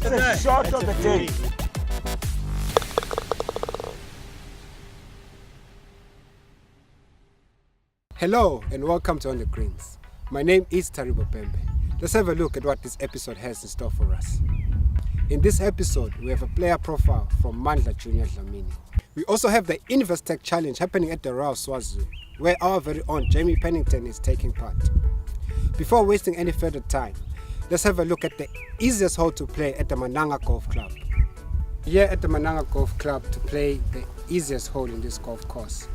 the shot of the day. Hello and welcome to On the Greens. My name is Taribo Pembe. Let's have a look at what this episode has in store for us. In this episode, we have a player profile from Mandla Junior Dlamini. We also have the Investec Challenge happening at the Royal Swazi, where our very own Jamie Pennington is taking part. Before wasting any further time, let's have a look at the easiest hole to play at the Mananga Golf Club. Here at the Mananga Golf Club to play the easiest hole in this golf course.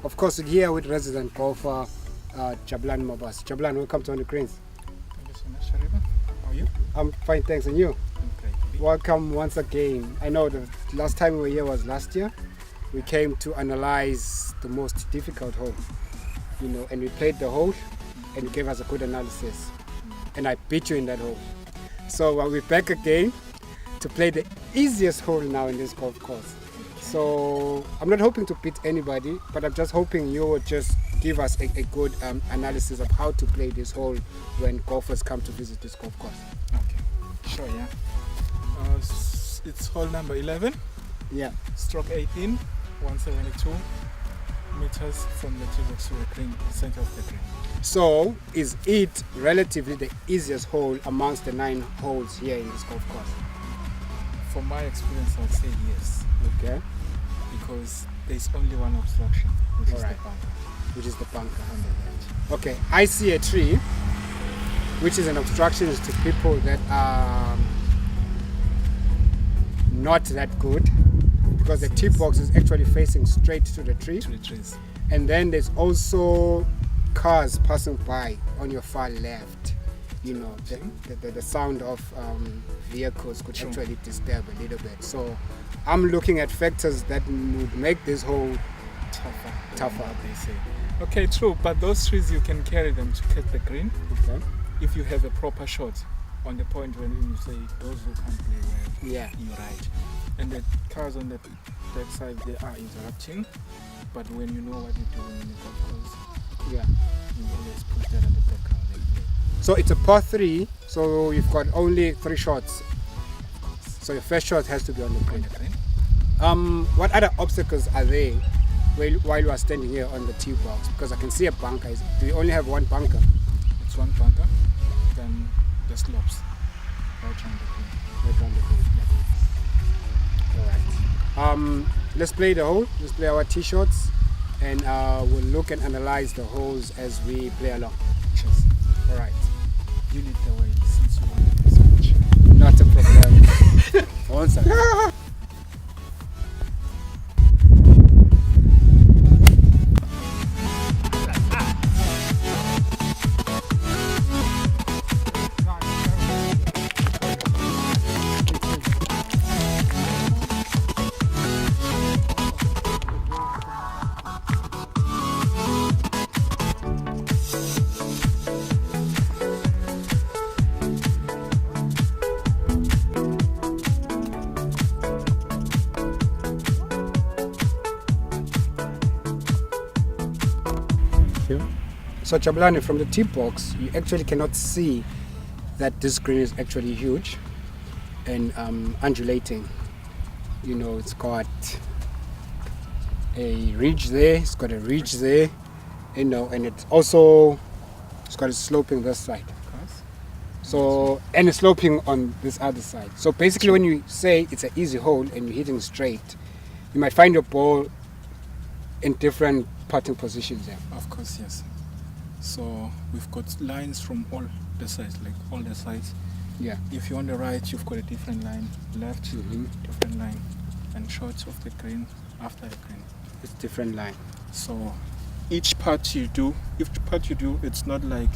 Of course, we're here with resident golfer Jabulani Mabas. Jabulani, welcome to On the Greens. Thank you so much, Shariba. How are you? I'm fine, thanks. And you? I'm great. Welcome once again. I know the last time we were here was last year. We came to analyze the most difficult hole, and we played the hole and you gave us a good analysis. And I beat you in that hole. So we're back again to play the easiest hole now in this golf course. So I'm not hoping to beat anybody, but I'm just hoping you would just give us a good analysis of how to play this hole when golfers come to visit this golf course. Okay, sure, yeah. It's hole number 11. Yeah. Stroke 18, 172 meters from the tee box to the green, center of the green. So is it relatively the easiest hole amongst the 9 holes here in this golf course? From my experience, I'd say yes. Okay. Because there's only one obstruction, which is Alright. the bunker. Which is the bunker. On the right. Okay, I see a tree, which is an obstruction to people that are not that good, because the tee box is actually facing straight to the tree. To the trees. And then there's also cars passing by on your far left. The sound of vehicles could True. actually disturb a little bit. So I'm looking at factors that would make this hole tougher. What they say. Okay, true, but those trees you can carry them to catch the green Okay. if you have a proper shot on the point when you say those who can't play well. Yeah. You're right. And the cars on the back side, they are interrupting, but when you know what you're doing in the golf course, Yeah. you always push that at the background and play. So it's a par 3, so you've got only 3 shots. So your first shot has to be on the On green. the green. What other obstacles are there while you are standing here on the tee box? Because I can see a bunker. Do you only have one bunker? It's one bunker, then the slopes right on the green. Right on the green. Alright. Let's play the hole. Let's play our tee shots, and we'll look and analyze the holes as we play along. Cheers. Alright. You lead the way since you wanted this much. Not a problem. One second. So Jabulani, from the tee box, you actually cannot see that this green is actually huge and undulating. It's got a ridge there, it's got a ridge there, and it's got a sloping this side. So, and it's sloping on this other side. So basically when you say it's an easy hole and you're hitting straight, you might find your ball in different putting positions there. Of course, yes. So we've got lines from all the sides, like all the sides. Yeah. If you're on the right, you've got a different line, left, different line, and short of the green, after the green. It's different line. So each putt you do, it's not like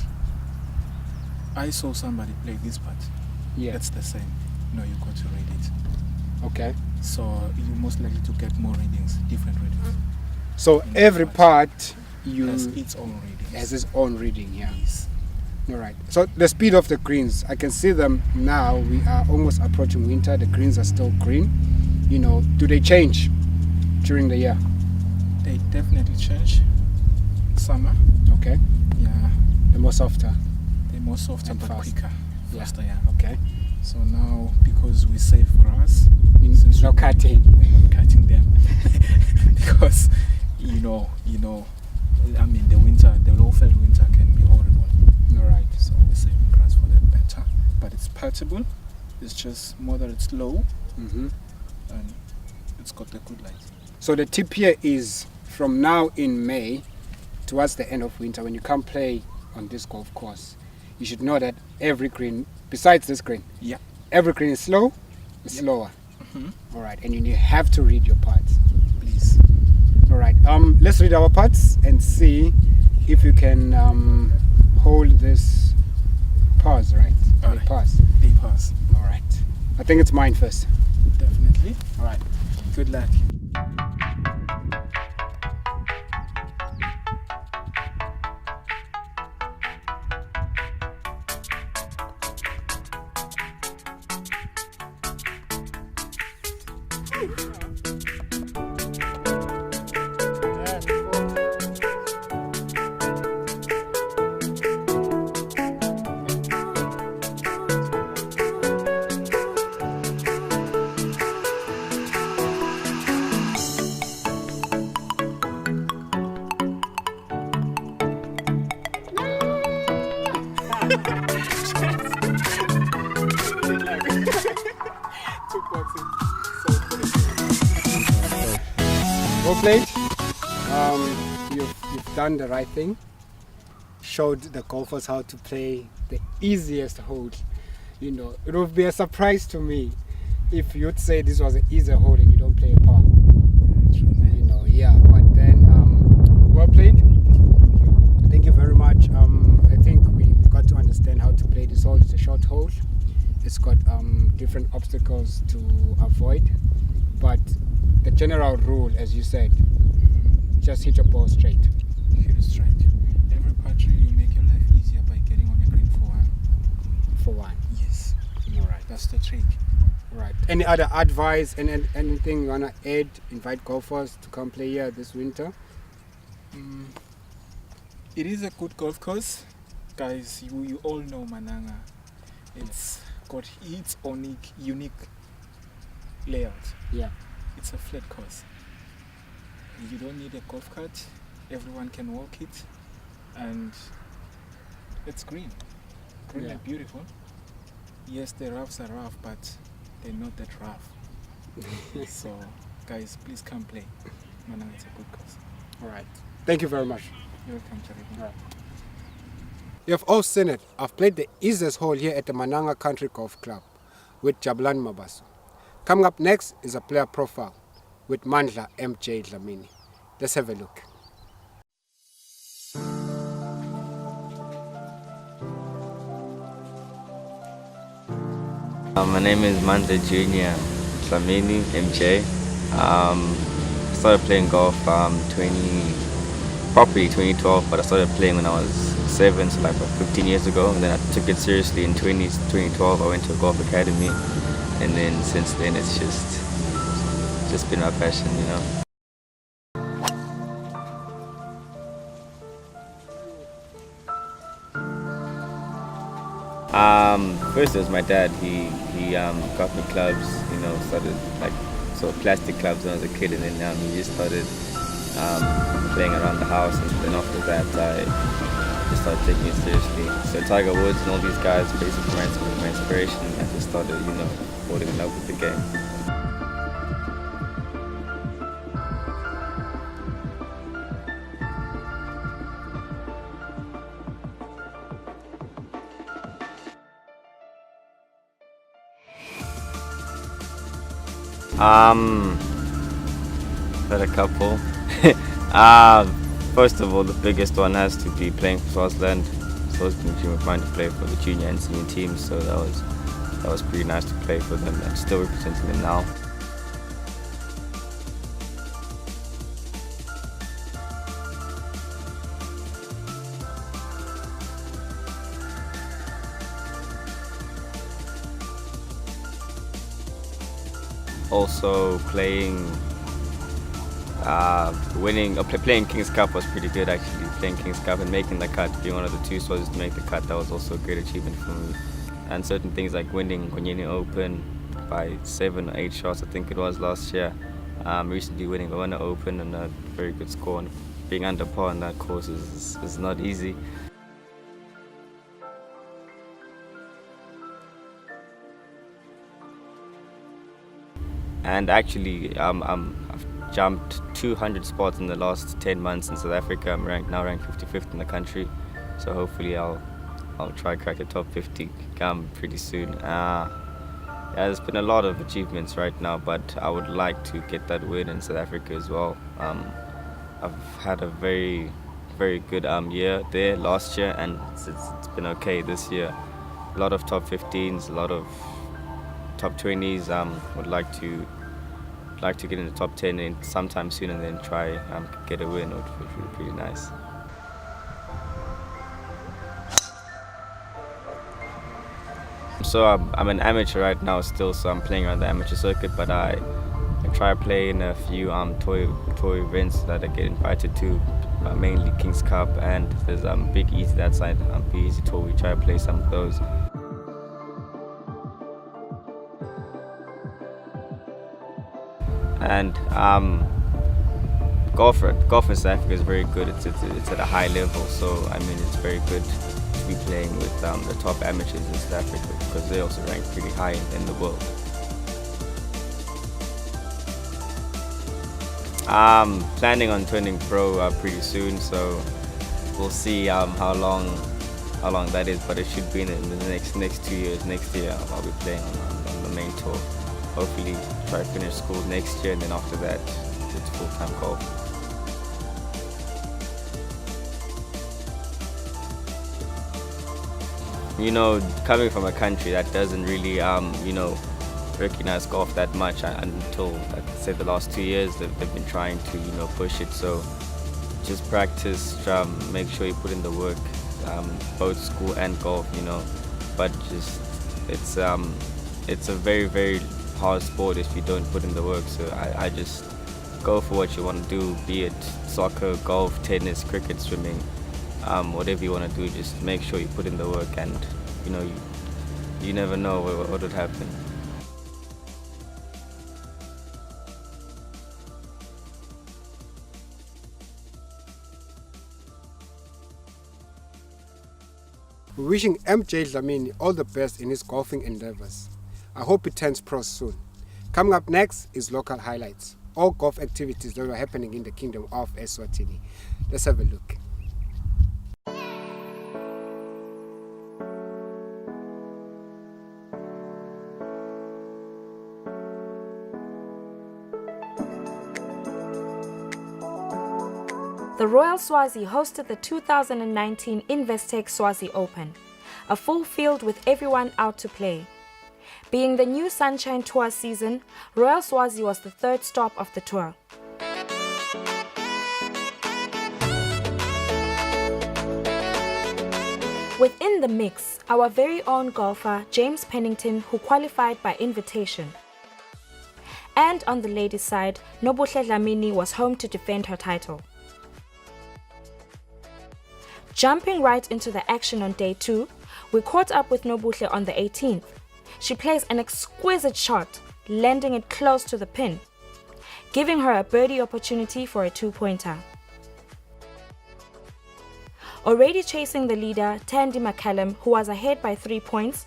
I saw somebody play this putt. Yeah. It's the same. No, you got to read it. Okay. So you're most likely to get more readings, different readings. So every part has its own readings. Has its own reading, yeah. Yes. All right. So the speed of the greens, I can see them now. We are almost approaching winter. The greens are still green. Do they change during the year? They definitely change. Summer. Okay. Yeah. They're more softer. They're more softer And but fast. quicker. Yeah. Faster, yeah. Okay. So now, because we save grass, Since no cutting. we're not cutting them because I mean the low-felt winter can be horrible. Alright. So we're saving grass for that better, but it's palatable. It's just more that it's low Mm-hmm. and it's got a good light. So the tip here is from now in May towards the end of winter, when you come play on this golf course, you should know that every green, besides this green, Yeah. every green is slow, it's Yep. slower. Mm-hmm. All right, and you have to read your putts. Please. All right, let's read our putts and see if you can hold this pause right. All The right. pause. They pass. All right. I think it's mine first. Definitely. All right. Good luck. Well played. You've done the right thing. Showed the golfers how to play the easiest hole. You know, it would be a surprise to me if you'd say this was an easy hole and you don't play a par. You know, yeah. But then, well played. Thank you very much. I think we got to understand how to play this hole. It's a short hole. It's got different obstacles to avoid, but the general rule, as you said, just hit your ball straight. Hit it straight. Every putt you make your life easier by getting on the green for one. Yes. All right. That's the trick. All right. Any other advice and anything you wanna add? Invite golfers to come play here this winter. It is a good golf course, guys. You all know Mananga. It's got its own unique layout. Yeah. It's a flat course. You don't need a golf cart. Everyone can walk it, and it's green. Green Yeah. and beautiful. Yes, the roughs are rough, but they're not that rough. So, guys, please come play. Mananga, it's a good course. All right. Thank you very much. You're welcome, Charlie. Right. You have all seen it. I've played the easiest hole here at the Mananga Country Golf Club with Jabulani Mabaso. Coming up next is a player profile with Mandla MJ Dlamini. Let's have a look. My name is Mandla Junior Dlamini MJ. Started playing golf properly 2012, but I started playing when I was 7, so like about 15 years ago. And then I took it seriously in 2012. I went to a golf academy, and then since then it's just been my passion, you know. First it was my dad. He got me clubs, you know, started like plastic clubs when I was a kid, and then he just started playing around the house, and then after that I just started taking it seriously. So Tiger Woods and all these guys basically my inspiration, and I just started, you know, falling in love with the game. Had a couple. First of all, the biggest one has to be playing for Swaziland. So it's been a dream of mine to play for the junior and senior teams, so that was pretty nice to play for them and still representing them now. Also playing King's Cup was pretty good actually. Playing King's Cup and making the cut, being one of the 2 Swazis to make the cut, that was also a great achievement for me. and certain things like winning Konyeni Open by 7 or 8 shots, I think it was last year. Recently winning the Ghana Open and a very good score, and being under par on that course is not easy. And actually, I've jumped 200 spots in the last 10 months in South Africa. I'm now ranked 55th in the country, so hopefully I'll try crack the top 50 pretty soon. Yeah, there's been a lot of achievements right now, but I would like to get that win in South Africa as well. I've had a very, very good year there last year, and it's been okay this year. A lot of top 15s, a lot of top 20s. Would like to get in the top 10 sometime soon, and then try get a win, which would be pretty nice. So I'm an amateur right now still, so I'm playing around the amateur circuit, but I try playing a few tour events that I get invited to, mainly King's Cup, and there's Big Easy that side, Big Easy Tour. We try to play some of those. And golf in South Africa is very good. It's at a high level, so I mean it's very good to be playing with the top amateurs in South Africa, because they also rank pretty high in the world. Planning on turning pro pretty soon, so we'll see how long that is, but it should be in the next 2 years. Next year I'll be playing on the main tour. Hopefully try to finish school next year, and then after that it's full-time golf. You know, coming from a country that doesn't really recognize golf that much until, like I said, the last 2 years they've been trying to push it. So just practice, make sure you put in the work, both school and golf, but just it's a very, very hard sport if you don't put in the work. So I just go for what you want to do, be it soccer, golf, tennis, cricket, swimming, whatever you want to do. Just make sure you put in the work, and you never know what would happen. We're wishing MJ Dlamini all the best in his golfing endeavors. I hope he turns pro soon. Coming up next is local highlights, all golf activities that are happening in the Kingdom of Eswatini. Let's have a look. The Royal Swazi hosted the 2019 Investec Swazi Open, a full field with everyone out to play. Being the new Sunshine Tour season, Royal Swazi was the third stop of the tour. Within the mix, our very own golfer James Pennington, who qualified by invitation. And on the ladies' side, Nobuhle Dlamini was home to defend her title. Jumping right into the action on day 2, we caught up with Nobuhle on the 18th. She plays an exquisite shot, landing it close to the pin, giving her a birdie opportunity for a 2-pointer. Already chasing the leader, Tandy McCallum, who was ahead by 3 points,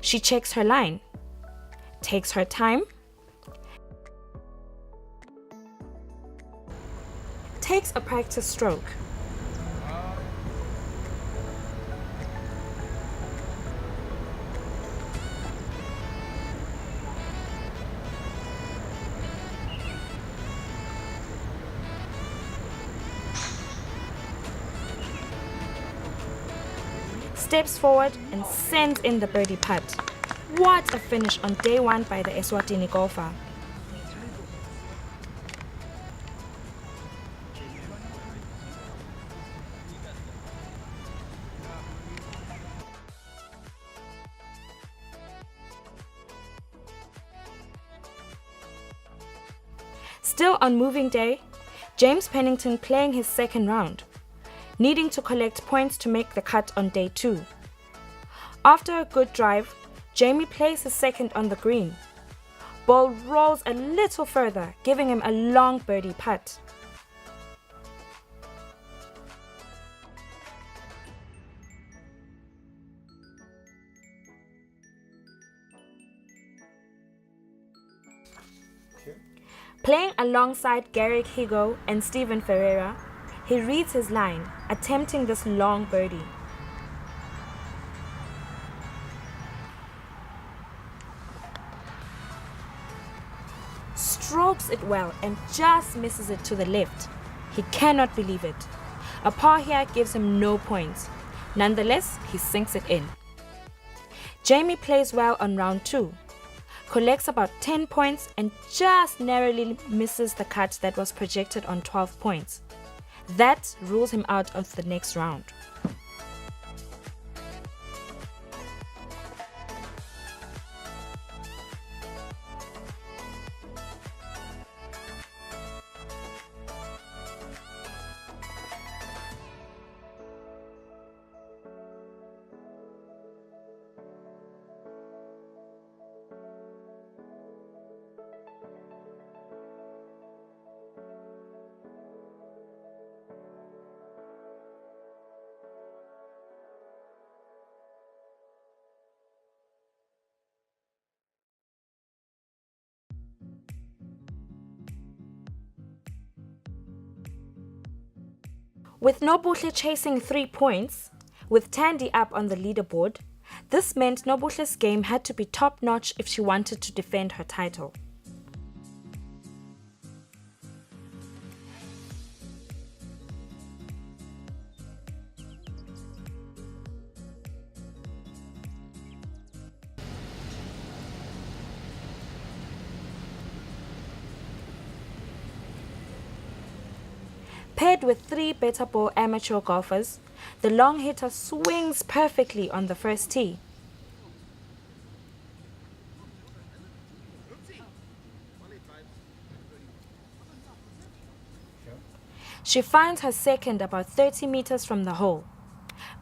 she checks her line, takes her time, takes a practice stroke, steps forward and sends in the birdie putt. What a finish on day 1 by the Eswatini golfer. Still on moving day, James Pennington playing his second round, needing to collect points to make the cut on day 2. After a good drive, Jamie plays his second on the green. Ball rolls a little further, giving him a long birdie putt. Playing alongside Garrick Higo and Steven Ferreira, he reads his line, attempting this long birdie. Strokes it well and just misses it to the left. He cannot believe it. A par here gives him no points. Nonetheless, he sinks it in. Jamie plays well on round 2. Collects about 10 points and just narrowly misses the cut that was projected on 12 points. That rules him out of the next round. With Nobuhle chasing 3 points, with Tandy up on the leaderboard, this meant Nobuhle's game had to be top-notch if she wanted to defend her title. Paired with 3 better ball amateur golfers, the long hitter swings perfectly on the first tee. She finds her second about 30 meters from the hole,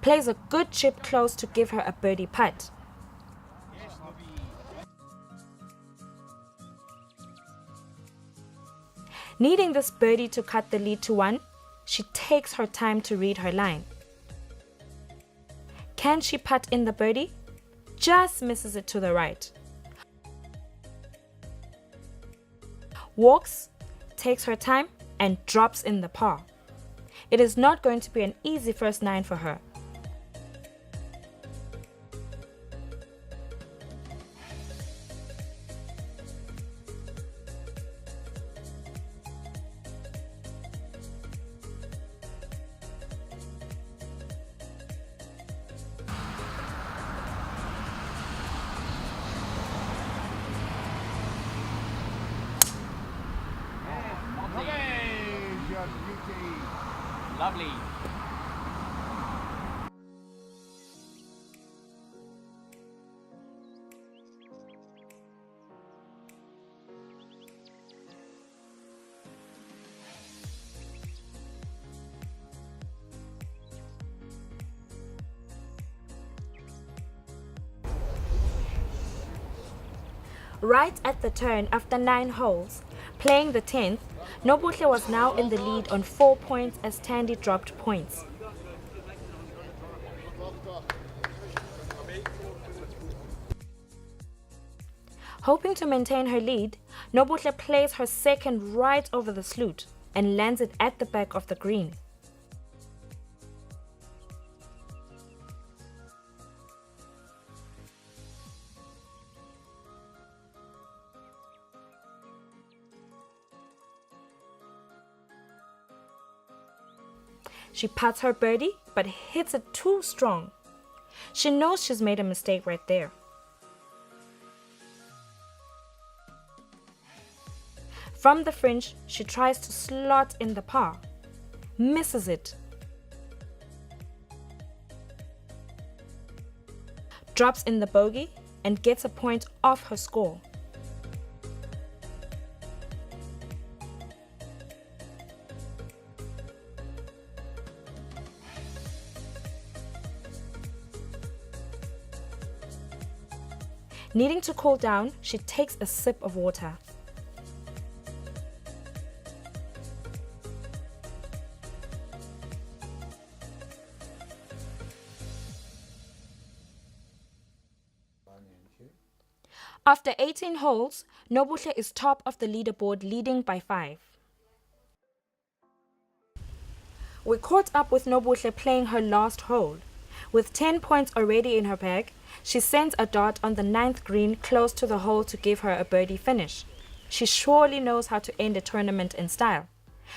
plays a good chip close to give her a birdie putt. Needing this birdie to cut the lead to 1, she takes her time to read her line. Can she putt in the birdie? Just misses it to the right. Walks, takes her time, and drops in the par. It is not going to be an easy first 9 for her. Lovely. Right at the turn after 9 holes, playing the 10th, Nobuhle was now in the lead on 4 points as Tandy dropped points. Hoping to maintain her lead, Nobuhle plays her second right over the sloot and lands it at the back of the green. She putts her birdie, but hits it too strong. She knows she's made a mistake right there. From the fringe, she tries to slot in the par. Misses it. Drops in the bogey and gets a point off her score. Needing to cool down, she takes a sip of water. After 18 holes, Nobuhle is top of the leaderboard, leading by 5. We caught up with Nobuhle playing her last hole. With 10 points already in her bag, she sends a dart on the 9th green close to the hole to give her a birdie finish. She surely knows how to end a tournament in style.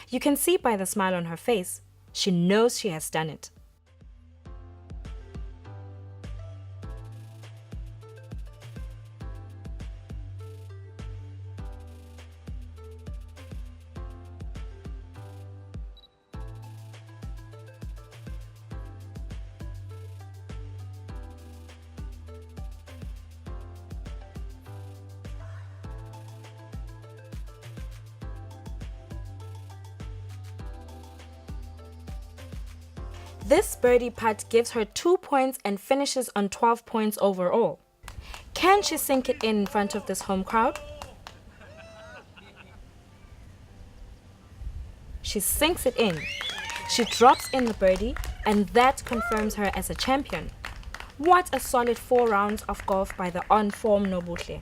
You can see by the smile on her face, she knows she has done it. This birdie putt gives her 2 points and finishes on 12 points overall. Can she sink it in front of this home crowd? She sinks it in. She drops in the birdie, and that confirms her as a champion. What a solid 4 rounds of golf by the on-form Nobuhle.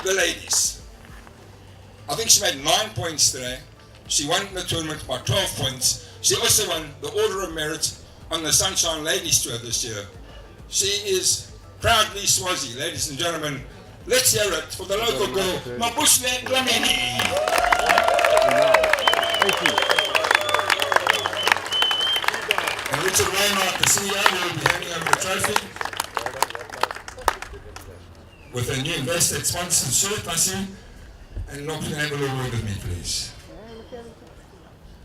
The ladies. I think she made 9 points today. She won the tournament by 12 points. She also won the Order of Merit on the Sunshine Ladies Tour this year. She is proudly Swazi, ladies and gentlemen. Let's hear it for the local girl, Nobuhle Dlamini. Thank you. And Richard Wainwright, the CEO, will be handing over the trophy with a new Investec sponsored shirt, I see. And Nobuhle, have a little word with me, please.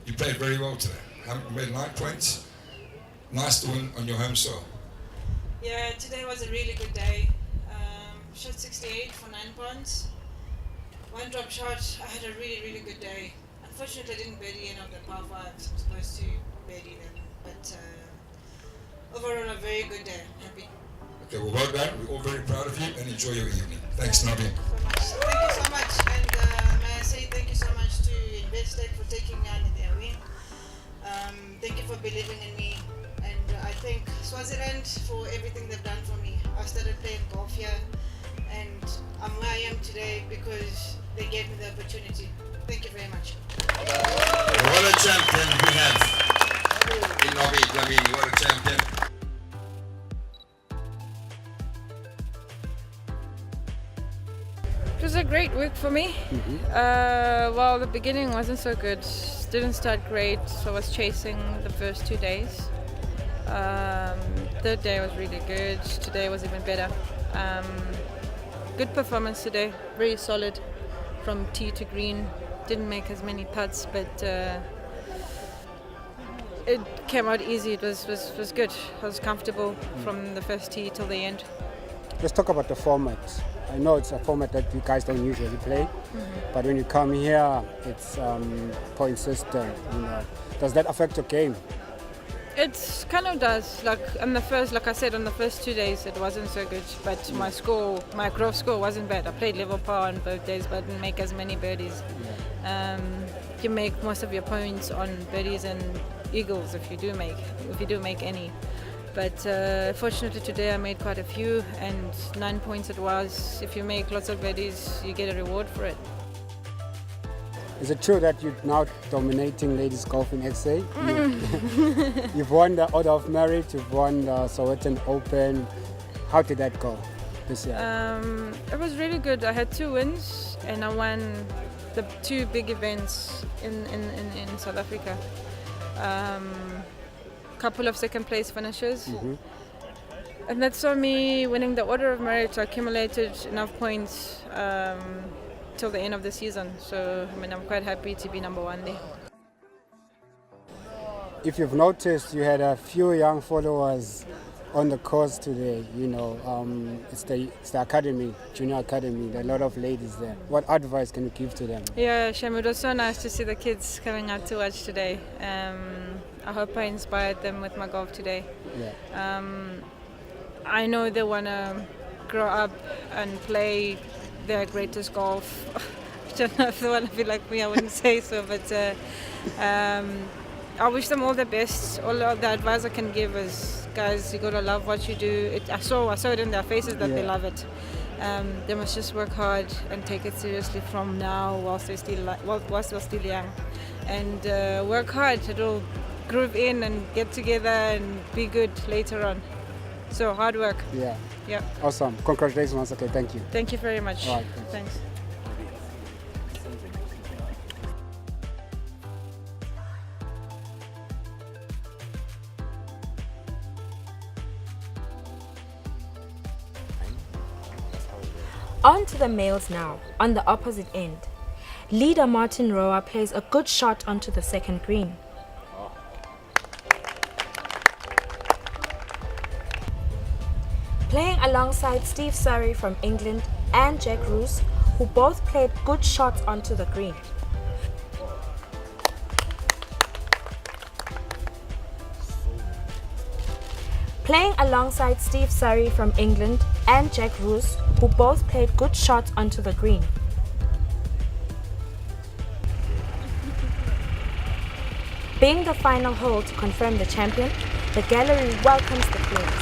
You played very well today. You made 9 points. Nice to win on your home soil. Yeah, today was a really good day. Shot 68 for 9 points. One drop shot. I had a really, really good day. Unfortunately, I didn't birdie any of the par 5s. I'm supposed to birdie them. But overall, a very good day. Happy. Okay, well done. We're all very proud of you and enjoy your evening. Thanks, Nabi. Thank you so much. And may I say thank you so much to Investec for taking me on in their win. Thank you for believing in me. And I thank Swaziland for everything they've done for me. I started playing golf here and I'm where I am today because they gave me the opportunity. Thank you very much. What a champion we have in Nabi Dlamini. What a champion. It was a great week for me. Well, the beginning wasn't so good. Didn't start great, so I was chasing the first 2 days. Third day was really good. Today was even better. Good performance today. Very solid from tee to green. Didn't make as many putts, but it came out easy. It was good. I was comfortable from the first tee till the end. Let's talk about the format. I know it's a format that you guys don't usually play, but when you come here, it's point system. You know, does that affect your game? It kind of does. Like I said, on the first 2 days, it wasn't so good. But my gross score wasn't bad. I played level par on both days, but didn't make as many birdies. You make most of your points on birdies and eagles if you do make any. But fortunately today I made quite a few, and 9 points it was. If you make lots of birdies, you get a reward for it. Is it true that you're now dominating ladies golf in SA? You've won the Order of Merit, you've won the Sowetan Open. How did that go this year? It was really good. I had 2 wins and I won the 2 big events in South Africa. Couple of second place finishes. And that saw me winning the Order of Merit. I accumulated enough points till the end of the season. So I mean, I'm quite happy to be number one there. If you've noticed, you had a few young followers on the course today. It's the academy, junior academy. There are a lot of ladies there. What advice can you give to them? Yeah, Shem, it was so nice to see the kids coming out to watch today. I hope I inspired them with my golf today. Yeah. I know they want to grow up and play their greatest golf. I don't know if they want to be like me, I wouldn't say so, but I wish them all the best. All the advice I can give is, guys, you got to love what you do. I saw it in their faces that they love it. They must just work hard and take it seriously from now whilst they're still young. And work hard. It'll groove in and get together and be good later on. So hard work. Yeah. Yeah. Awesome. Congratulations once again. Thank you. Thank you very much. All right, Thanks. On to the males now, on the opposite end. Leader Martin Roa plays a good shot onto the second green. Playing alongside Steve Surrey from England and Jack Roos, who both played good shots onto the green. Playing alongside Steve Surrey from England and Jack Roos, who both played good shots onto the green. Being the final hole to confirm the champion, the gallery welcomes the players.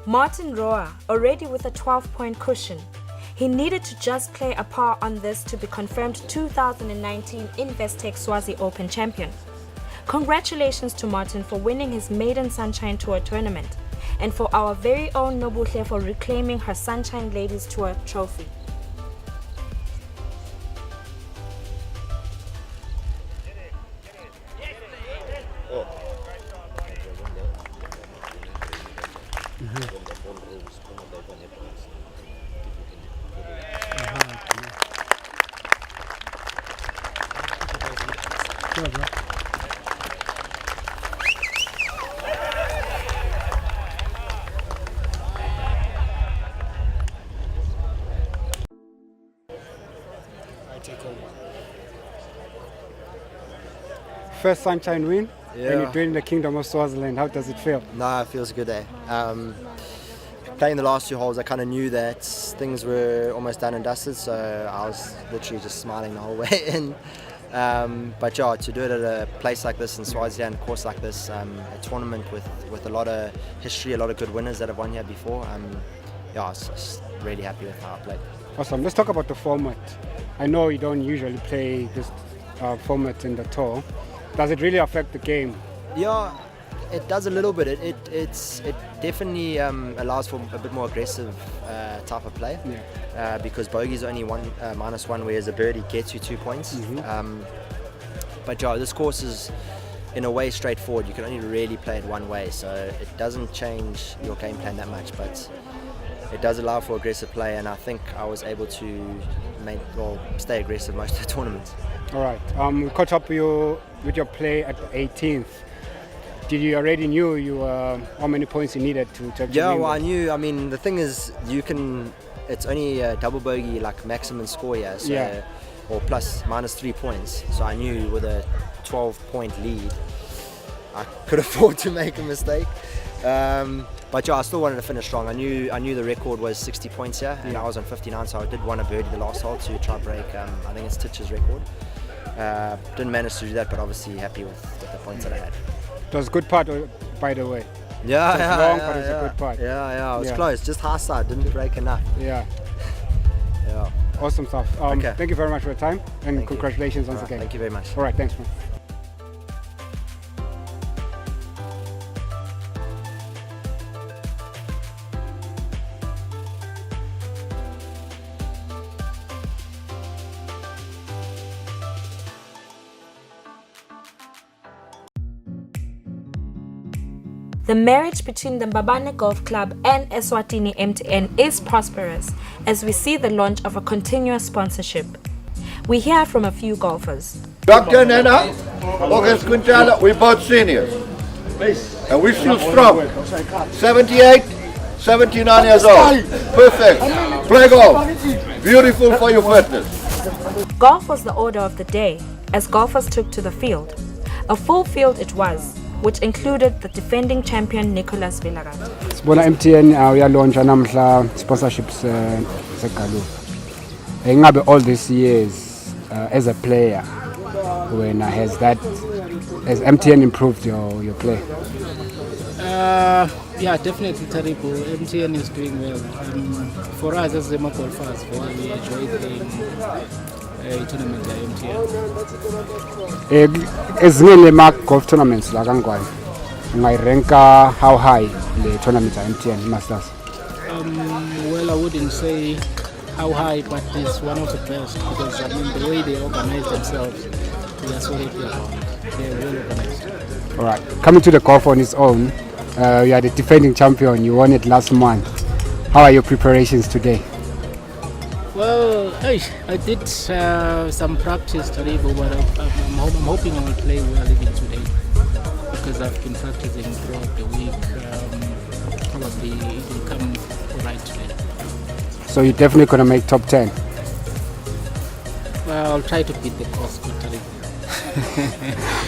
Martin Roa, already with a 12-point cushion. He needed to just play a par on this to be confirmed 2019 Investec Swazi Open champion. Congratulations to Martin for winning his maiden Sunshine Tour tournament, and for our very own Nobuhle for reclaiming her Sunshine Ladies Tour trophy. First Sunshine win, Yeah. and you're doing the Kingdom of Swaziland. How does it feel? Nah, it feels good, eh? Playing the last two holes, I kind of knew that things were almost done and dusted, so I was literally just smiling the whole way in. But yeah, to do it at a place like this in Swaziland, a course like this, a tournament with a lot of history, a lot of good winners that have won here before, yeah, I was just really happy with how I played. Awesome. Let's talk about the format. I know you don't usually play this format in the tour. Does it really affect the game? Yeah, it does a little bit. It definitely allows for a bit more aggressive type of play. Yeah. Because bogey's only -1, whereas a birdie gets you 2 points. But yeah, this course is in a way straightforward. You can only really play it one way, so it doesn't change your game plan that much. But it does allow for aggressive play, and I think I was able to stay aggressive most of the tournament. All right. We caught up with your play at the 18th. Did you already knew how many points you needed to actually Yeah, win well, I this? knew. I mean, the thing is, it's only a double bogey like maximum score here, so, Yeah. or plus -3 points. So I knew with a 12-point lead, I could afford to make a mistake. But yeah, I still wanted to finish strong. I knew the record was 60 points here, and I was on 59, so I did want to birdie the last hole to try break. I think it's Titch's record. Didn't manage to do that, but obviously happy with the points that I had. It was a good putt, by the way. Yeah, It's long, but it's a good putt. Yeah, it was Yeah. close, just high side, didn't break enough. Yeah. Yeah. Awesome stuff. Okay. Thank you very much for your time, and Thank you. congratulations once Alright, again. Thank you very much. All right, thanks, man. The marriage between the Mbabane Golf Club and Eswatini MTN is prosperous as we see the launch of a continuous sponsorship. We hear from a few golfers. Dr. Nena, August Quintana, we're both seniors. And we're still strong. 78, 79 years old. Perfect. Play golf. Beautiful for your fitness. Golf was the order of the day as golfers took to the field. A full field it was, which included the defending champion Nicholas Villagat. Sibona MTN uyalauncha namhla sponsorships segalufa. Engabe all these years as a player, when has MTN improved your play? Yeah, definitely terrible. MTN is doing well. For us as Zema golfers, we enjoy playing tournament at MTN. Ezinye golf tournaments la kangwane. Ungayiranka how high the tournament at MTN Masters? Well, I wouldn't say how high, but it's one of the best because the way they organize themselves, they are solid. They're well organized. All right, coming to the golf on its own, you are the defending champion. You won it last month. How are your preparations today? Well, I did some practice today, but I'm hoping I will play well even today because I've been practicing throughout the week. Probably it will come right today. So you're definitely going to make top 10? Well, I'll try to beat the course score.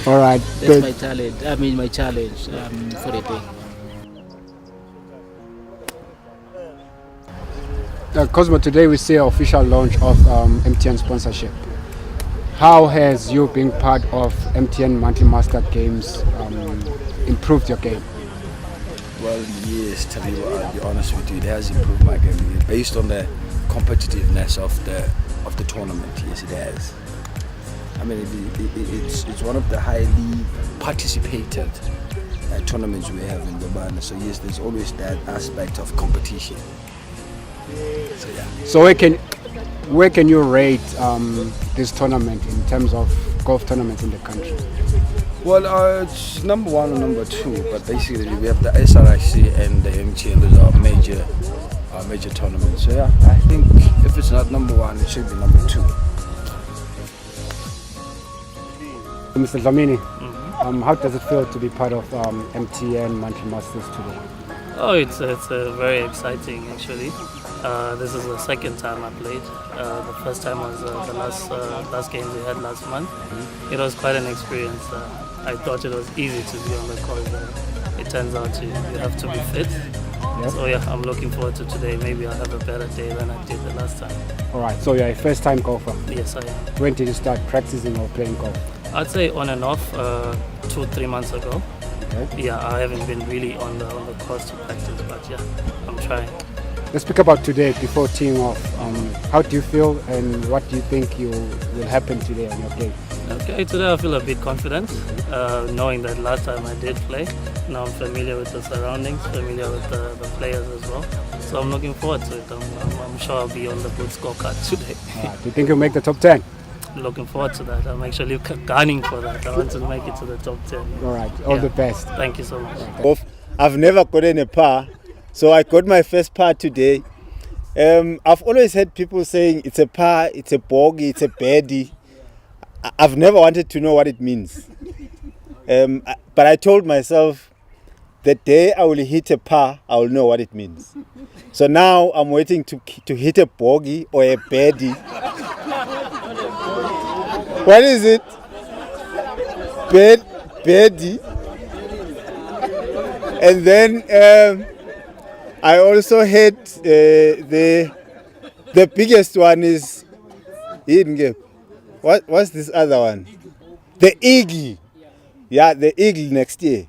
All right. That's my talent. My challenge for the day. Cosmo, today we see an official launch of MTN sponsorship. How has you being part of MTN Monthly Master Games improved your game? Well, yes, I'll be honest with you, it has improved my game based on the competitiveness of the tournament. Yes, it has. I mean, it's one of the highly participated tournaments we have in Mbabane. So yes, there's always that aspect of competition. So yeah. So where can you rate this tournament in terms of golf tournaments in the country? Well, it's number 1 or number 2, but basically we have the SRIC and the MTN. Those are major tournaments. So yeah, I think if it's not number 1, it should be number 2. Mr. Dlamini, how does it feel to be part of MTN Monthly Masters today? Oh, it's very exciting actually. This is the second time I played. The first time was the last game we had last month. It was quite an experience. I thought it was easy to be on the course. It turns out you have to be fit. Yep. So yeah, I'm looking forward to today. Maybe I'll have a better day than I did the last time. All right, so you're a first-time golfer? Yes, I am. When did you start practicing or playing golf? I'd say on and off 2-3 months ago. Okay. Yeah, I haven't been really on the course to practice, but yeah, I'm trying. Let's speak about today before teeing off. How do you feel and what do you think will happen today on your game? Okay, today I feel a bit confident, knowing that last time I did play. Now I'm familiar with the surroundings, familiar with the players as well. So I'm looking forward to it. I'm sure I'll be on the good scorecard today. Do you think you'll make the top 10? Looking forward to that. I'm actually gunning for that. I want to make it to the top 10. All right, all the best. Thank you so much. I've never gotten a par, so I got my first par today. I've always heard people saying it's a par, it's a bogey, it's a birdie. I've never wanted to know what it means. But I told myself, the day I will hit a par, I will know what it means. So now I'm waiting to hit a bogey or a birdie. What is it? Birdie. And then I also heard the biggest one is what's this other one? The eagle. Yeah, the eagle next year.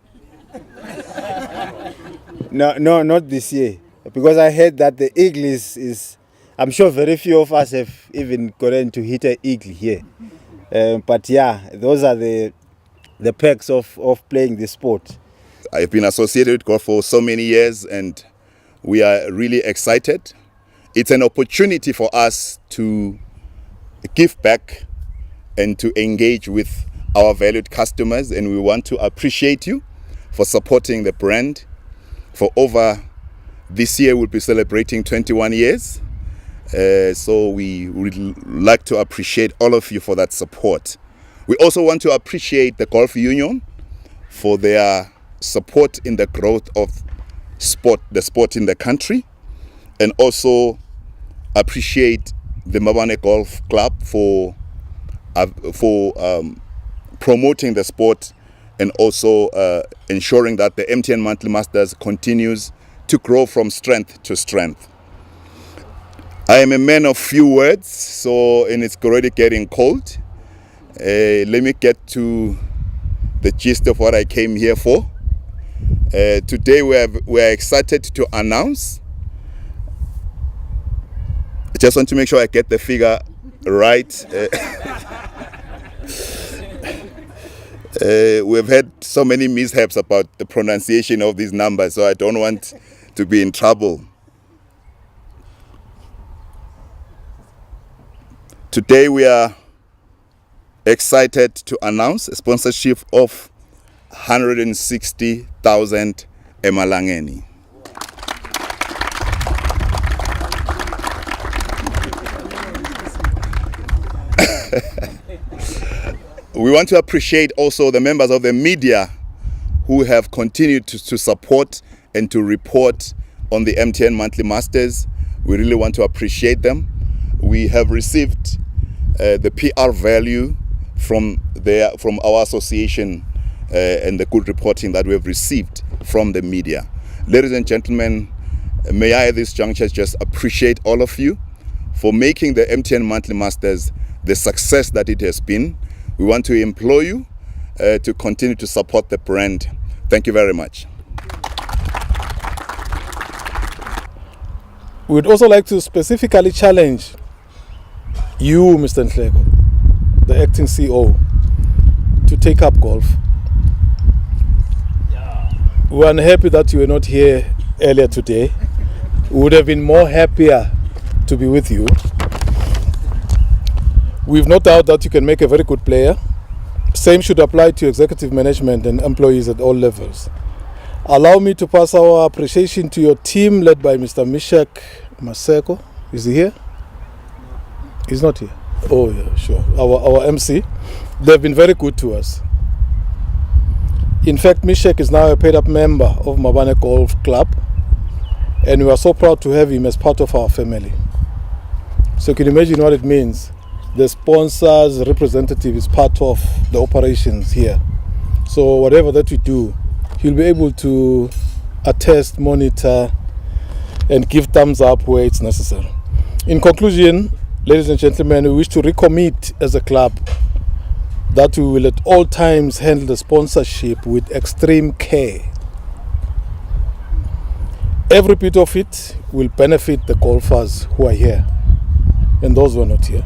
No, not this year. Because I heard that the eagle is I'm sure very few of us have even gotten to hit an eagle here. But yeah, those are the perks of playing this sport. I've been associated with golf for so many years and we are really excited. It's an opportunity for us to give back and to engage with our valued customers, and we want to appreciate you for supporting the brand. For over this year, we'll be celebrating 21 years. So we would like to appreciate all of you for that support. We also want to appreciate the Golf Union for their support in the growth of the sport in the country, and also appreciate the Mabane Golf Club for promoting the sport and also ensuring that the MTN Monthly Masters continues to grow from strength to strength. I am a man of few words, and it's already getting cold. Let me get to the gist of what I came here for. Today we are excited to announce. I just want to make sure I get the figure right. We've had so many mishaps about the pronunciation of these numbers, so I don't want to be in trouble. Today we are excited to announce a sponsorship of 160,000 emalangeni. We want to appreciate also the members of the media who have continued to support and to report on the MTN Monthly Masters. We really want to appreciate them. We have received the PR value from our association and the good reporting that we have received from the media. Ladies and gentlemen, may I at this juncture just appreciate all of you for making the MTN Monthly Masters the success that it has been. We want to implore you to continue to support the brand. Thank you very much. We would also like to specifically challenge you, Mr. Nhleko, the acting CEO, to take up golf. We are unhappy that you were not here earlier today. We would have been more happier to be with you. We've no doubt that you can make a very good player. Same should apply to executive management and employees at all levels. Allow me to pass our appreciation to your team led by Mr. Mishak Maseko. Is he here? He's not here. Oh yeah, sure. Our MC. They've been very good to us. In fact, Mishak is now a paid-up member of Mabane Golf Club, and we are so proud to have him as part of our family. So you can imagine what it means. The sponsor's representative is part of the operations here. So whatever that we do, he'll be able to attest, monitor, and give thumbs up where it's necessary. In conclusion, ladies and gentlemen, we wish to recommit as a club that we will at all times handle the sponsorship with extreme care. Every bit of it will benefit the golfers who are here and those who are not here.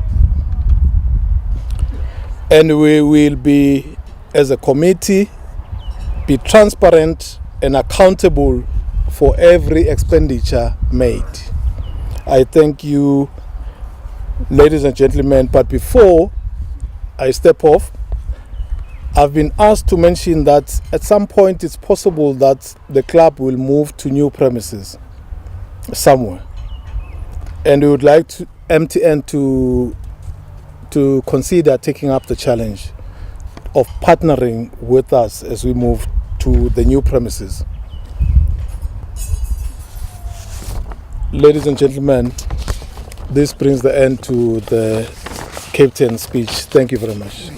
And we will be, as a committee, be transparent and accountable for every expenditure made. I thank you, ladies and gentlemen, but before I step off, I've been asked to mention that at some point it's possible that the club will move to new premises somewhere. And we would like to MTN to consider taking up the challenge of partnering with us as we move to the new premises. Ladies and gentlemen, this brings the end to the captain speech. Thank you very much.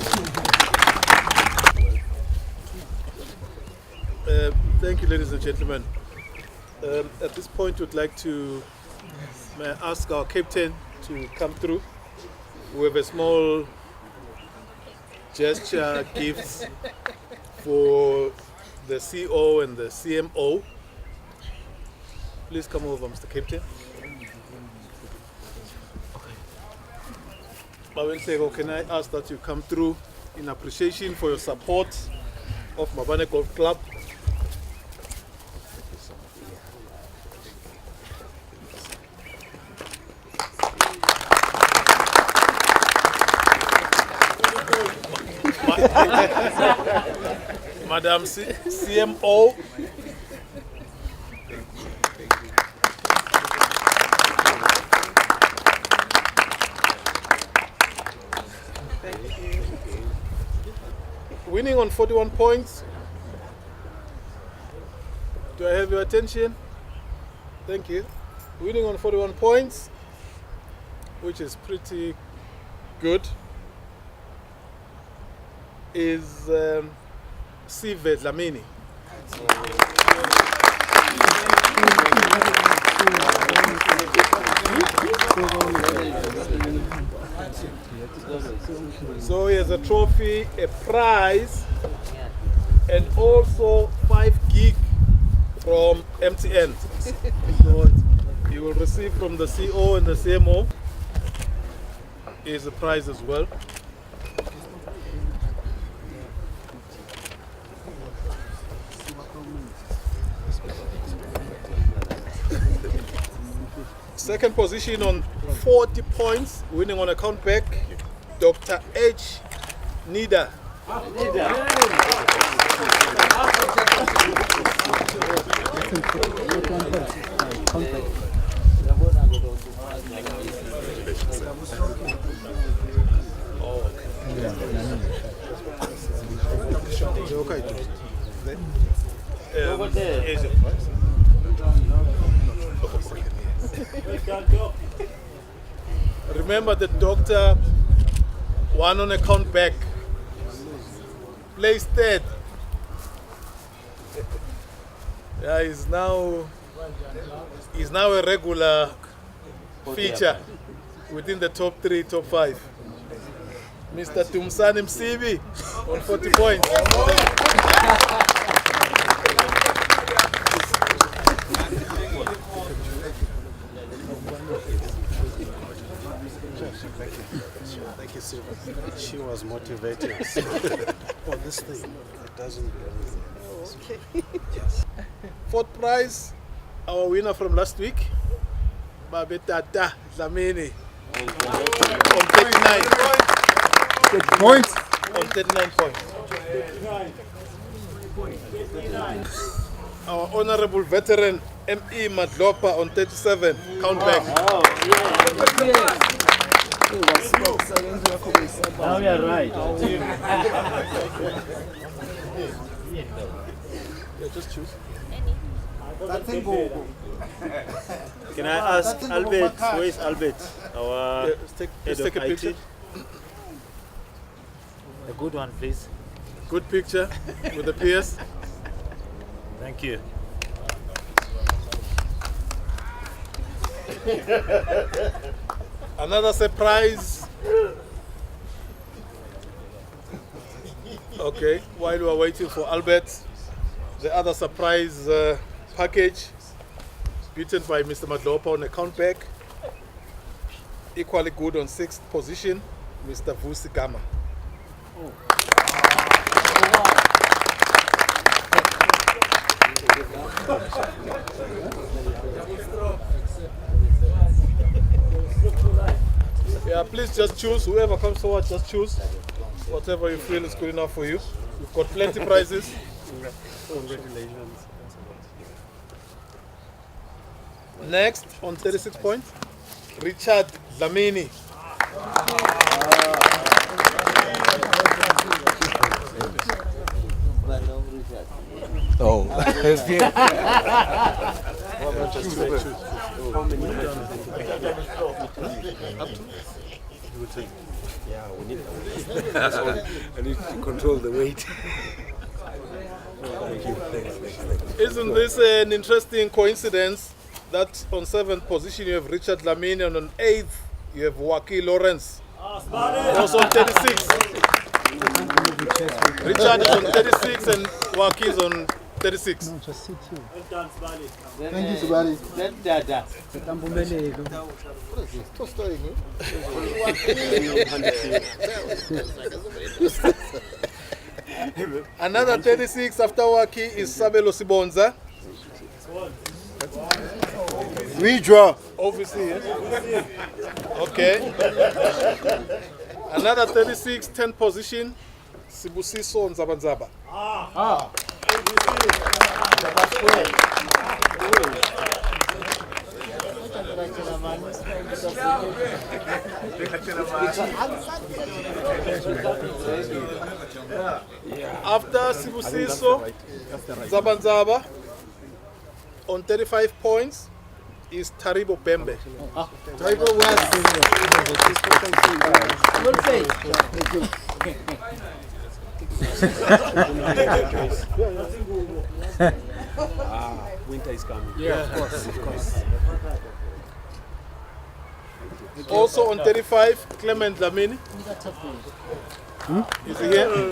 Thank you, ladies and gentlemen. At this point, we'd like to ask our captain to come through. We have a small gesture gift for the CEO and the CMO. Please come over, Mr. Captain. Babensego, can I ask that you come through in appreciation for your support of Mabane Golf Club? Madam CMO. Winning on 41 points. Do I have your attention? Thank you. Winning on 41 points, which is pretty good, is Sive Dlamini. So he has a trophy, a prize, and also 5 gig from MTN. So you will receive from the CO and the CMO is a prize as well. Second position on 40 points, winning on account back, Dr. H. Nida. Remember the doctor, one on account back, placed third. Yeah, he's now a regular feature within the top 3, top 5. Mr. Tumsani Msibi on 40 points. Thank you, Silva. She was motivating us. Oh, this thing, it doesn't do anything. Oh, okay. Yes. Fourth prize, our winner from last week, Babetata Dlamini. On 39 points. On 39 points. Our honorable veteran M.E. Madlopa on 37. Count back. Now we are right. Yeah, just choose. Can I ask Albert, where is Albert? Our let's take a picture. A good one, please. Good picture with the PS. Thank you. Another surprise. Okay, while we are waiting for Albert, the other surprise package beaten by Mr. Madlopa on account back. Equally good on 6th position, Mr. Vusi Gama. Yeah, please just choose. Whoever comes forward, just choose. Whatever you feel is good enough for you. We've got plenty prizes. Congratulations. Next, on 36 points, Richard Dlamini. Oh, it's here. Yeah, we need. I need to control the weight. Thank you. Thanks. Isn't this an interesting coincidence that on 7th position you have Richard Dlamini and on 8th you have Waki Lawrence? Also on 36. Richard is on 36 and Waki is on 36. No, just sit here. Well done, Sibali. Thank you, Sibali. That dada. What is this? Tostoy, Another 36 after Waki is Sabelo Sibonza. We draw. Obviously, yes. Okay. Another 36, 10th position, Sibusiso Nzabanzaba. After Sibusiso Nzabanzaba on 35 points is Taribo Pembe. Taribo West. Winter is coming. Yeah, of course. Also on 35, Clement Lamini. Is he here?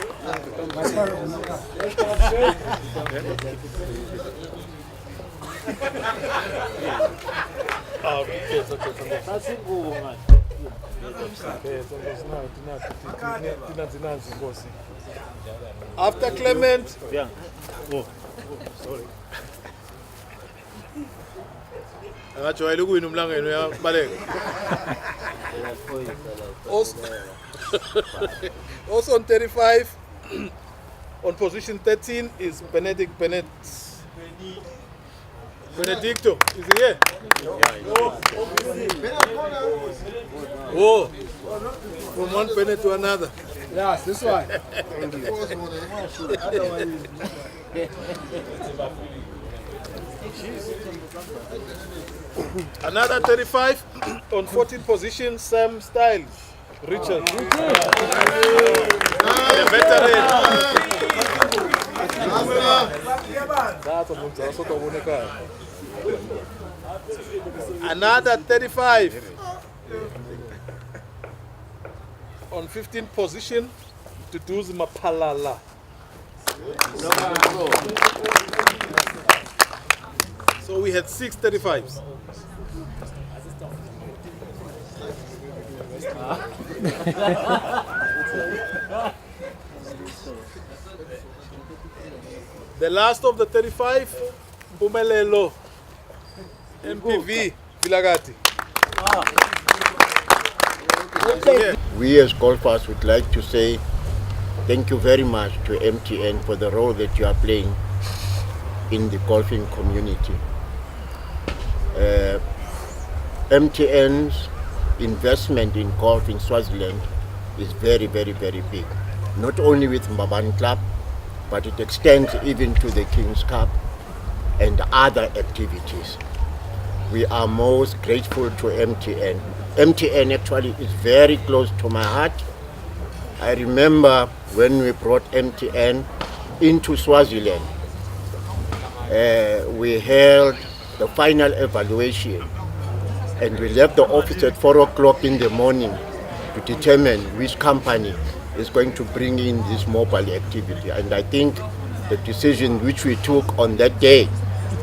After Clement, sorry. Also on 35, on position 13 is Benedicto. Is he here? Oh, from one Benet to another. Yes, this one. Another 35 on 14 position, Sam Styles. Richard. The veteran. Another 35 on 15 position, Tuduz Mapalala. So we had 6 35s. The last of the 35, Bumelelo, MPV, Vilagati. We as golfers would like to say thank you very much to MTN for the role that you are playing in the golfing community. MTN's investment in golf in Swaziland is very, very, very big. Not only with Mbabane Club, but it extends even to the King's Cup and other activities. We are most grateful to MTN. MTN actually is very close to my heart. I remember when we brought MTN into Swaziland, we held the final evaluation and we left the office at 4 o'clock in the morning to determine which company is going to bring in this mobile activity. And I think the decision which we took on that day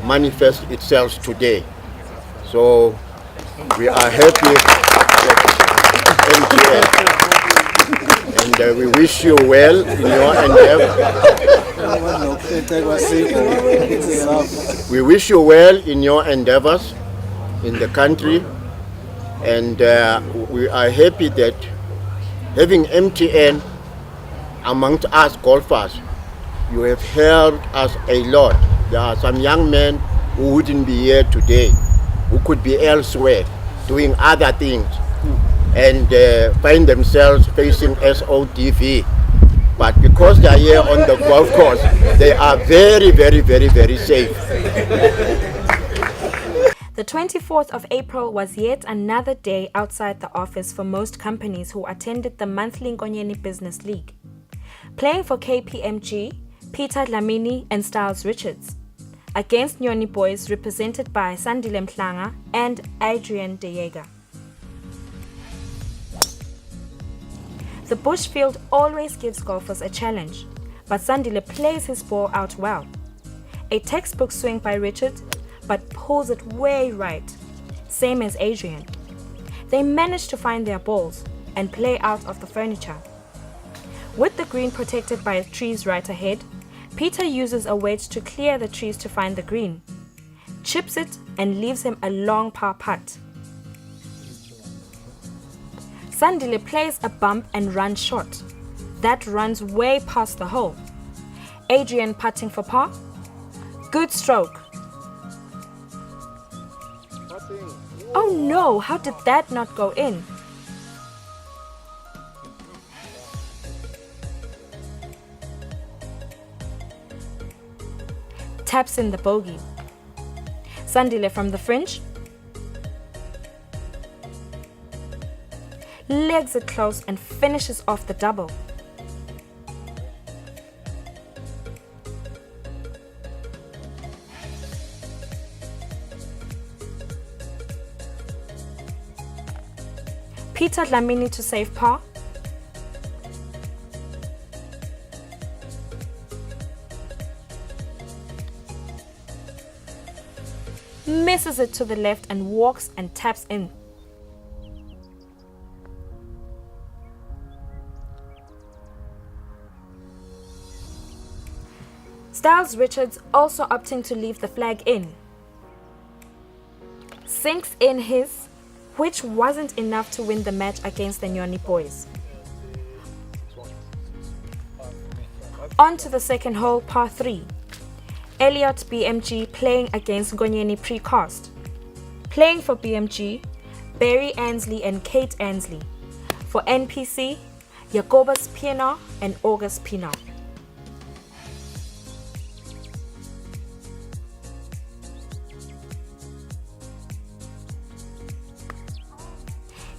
manifests itself today. So we are happy that MTN, and we wish you well in your endeavors. We wish you well in your endeavors in the country, and we are happy that having MTN amongst us golfers, you have helped us a lot. There are some young men who wouldn't be here today, who could be elsewhere doing other things and find themselves facing SO2E04. But because they are here on the golf course, they are very, very, very, very safe. The 24th of April was yet another day outside the office for most companies who attended the monthly Nkonyeni Business League. Playing for KPMG, Peter Dlamini and Styles Richards. Against Nyoni Boys represented by Sandile Mhlanga and Adrian De Jager. The Bushfield always gives golfers a challenge, but Sandile plays his ball out well. A textbook swing by Richards, but pulls it way right, same as Adrian. They manage to find their balls and play out of the furniture. With the green protected by trees right ahead, Peter uses a wedge to clear the trees to find the green, chips it and leaves him a long par putt. Sandile plays a bump and run shot. that runs way past the hole. Adrian putting for par. Good stroke. Oh no, how did that not go in? Taps in the bogey. Sandile from the fringe. Legs it close and finishes off the double. Peter Dlamini to save par. Misses it to the left and walks and taps in. Styles Richards also opting to leave the flag in. Sinks in his, which wasn't enough to win the match against the Nyoni boys. On to the second hole, par 3. Elliot BMG playing against Gonyeni Precast. Playing for BMG, Barry Ansley and Kate Ansley. For NPC, Jacobus Pienaar and August Pienaar.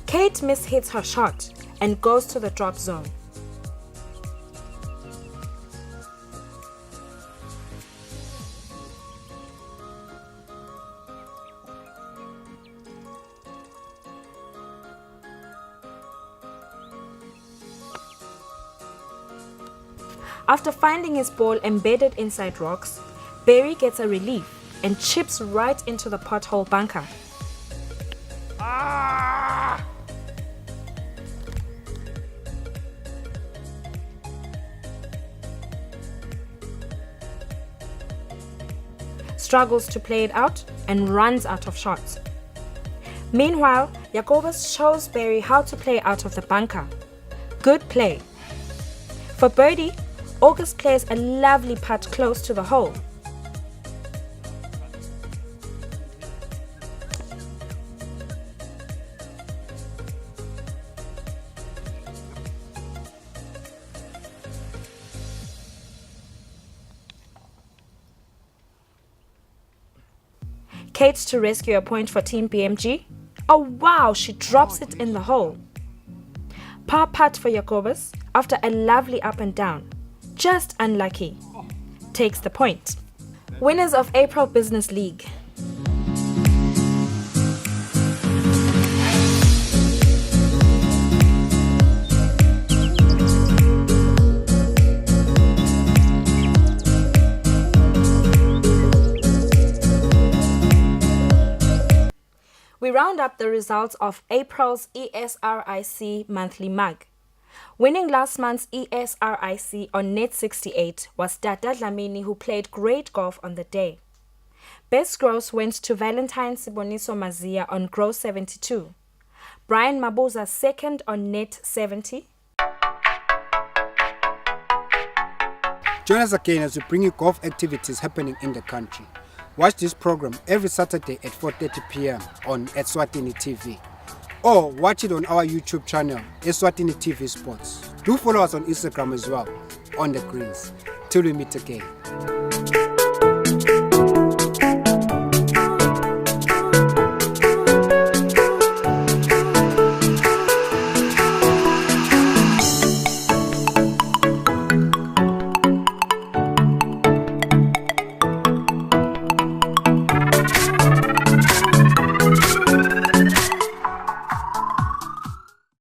Kate mishits her shot and goes to the drop zone. After finding his ball embedded inside rocks, Barry gets a relief and chips right into the pothole bunker. Struggles to play it out and runs out of shots. Meanwhile, Jacobus shows Barry how to play out of the bunker. Good play. For birdie, August plays a lovely putt close to the hole. Kate to rescue a point for Team BMG. Oh wow, she drops it in the hole. Par putt for Jacobus after a lovely up and down. Just unlucky. Takes the point. Winners of April Business League. We round up the results of April's ESRIC monthly mug. Winning last month's ESRIC on net 68 was Tata Dlamini, who played great golf on the day. Best gross went to Valentine Siboniso Mazia on gross 72. Brian Mabuza second on net 70. Join us again as we bring you golf activities happening in the country. Watch this program every Saturday at 4:30 p.m. on Eswatini TV. Or watch it on our YouTube channel, Eswatini TV Sports. Do follow us on Instagram as well, on the greens. Till we meet again.